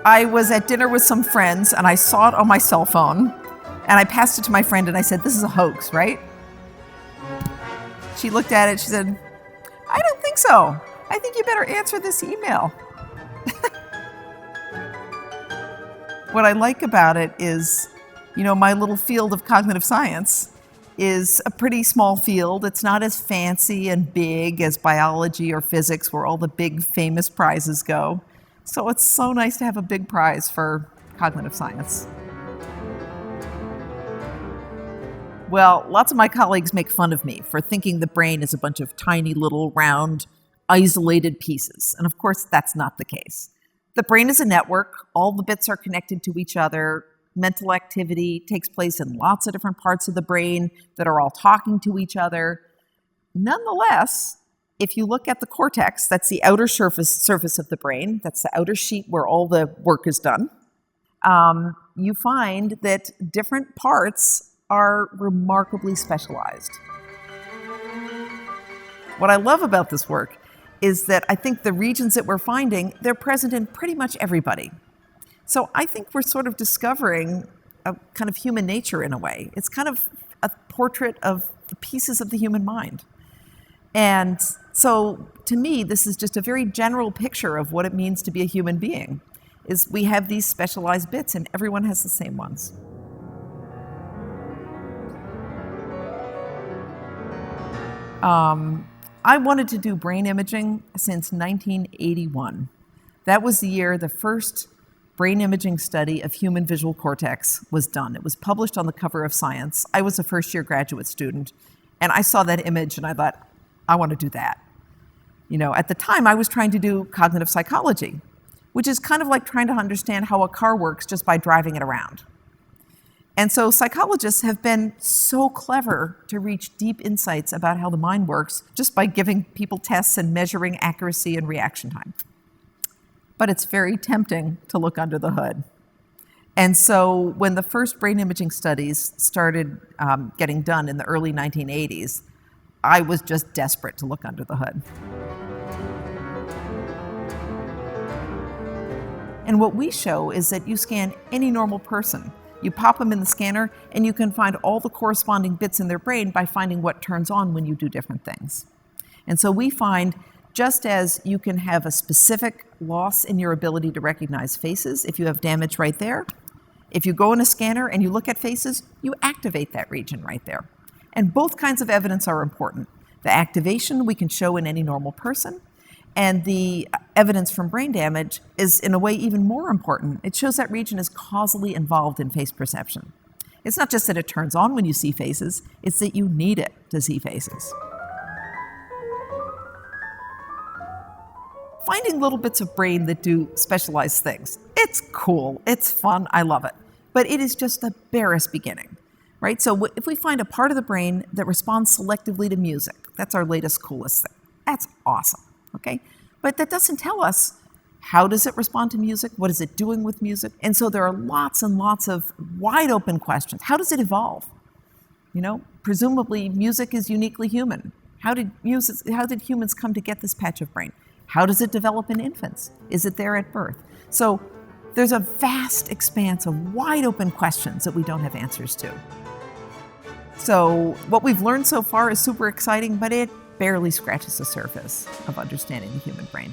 I was at dinner with some friends and I saw it on my cell phone and I passed it to my friend and I said, "This is a hoax, right?" She looked at it, she said, "I don't think so. I think you better answer this email." What I like about it is, my little field of cognitive science is a pretty small field. It's not as fancy and big as biology or physics, where all the big famous prizes go. So it's so nice to have a big prize for cognitive science. Well, lots of my colleagues make fun of me for thinking the brain is a bunch of tiny little round, isolated pieces. And of course, that's not the case. The brain is a network. All the bits are connected to each other. Mental activity takes place in lots of different parts of the brain that are all talking to each other. Nonetheless, if you look at the cortex, that's the outer surface of the brain, that's the outer sheet where all the work is done, you find that different parts are remarkably specialized. What I love about this work is that I think the regions that we're finding, they're present in pretty much everybody. So I think we're sort of discovering a kind of human nature in a way. It's kind of a portrait of the pieces of the human mind. And so to me, this is just a very general picture of what it means to be a human being, is we have these specialized bits and everyone has the same ones. I wanted to do brain imaging since 1981. That was the year the first brain imaging study of human visual cortex was done. It was published on the cover of Science. I was a first-year graduate student, and I saw that image and I thought, I want to do that. At the time, I was trying to do cognitive psychology, which is kind of like trying to understand how a car works just by driving it around. And so psychologists have been so clever to reach deep insights about how the mind works just by giving people tests and measuring accuracy and reaction time. But it's very tempting to look under the hood. And so when the first brain imaging studies started getting done in the early 1980s, I was just desperate to look under the hood. And what we show is that you scan any normal person. You pop them in the scanner, and you can find all the corresponding bits in their brain by finding what turns on when you do different things. And so we find, just as you can have a specific loss in your ability to recognize faces, if you have damage right there, if you go in a scanner and you look at faces, you activate that region right there. And both kinds of evidence are important. The activation we can show in any normal person, and the evidence from brain damage is, in a way, even more important. It shows that region is causally involved in face perception. It's not just that it turns on when you see faces, it's that you need it to see faces. Finding little bits of brain that do specialized things, it's cool, it's fun, I love it. But it is just the barest beginning, right? So if we find a part of the brain that responds selectively to music, that's our latest, coolest thing. That's awesome. Okay, but that doesn't tell us how does it respond to music, what is it doing with music, and so there are lots and lots of wide open questions. How does it evolve? Presumably music is uniquely human. How did humans come to get this patch of brain? How does it develop in infants? Is it there at birth? So there's a vast expanse of wide open questions that we don't have answers to. So what we've learned so far is super exciting, but it barely scratches the surface of understanding the human brain.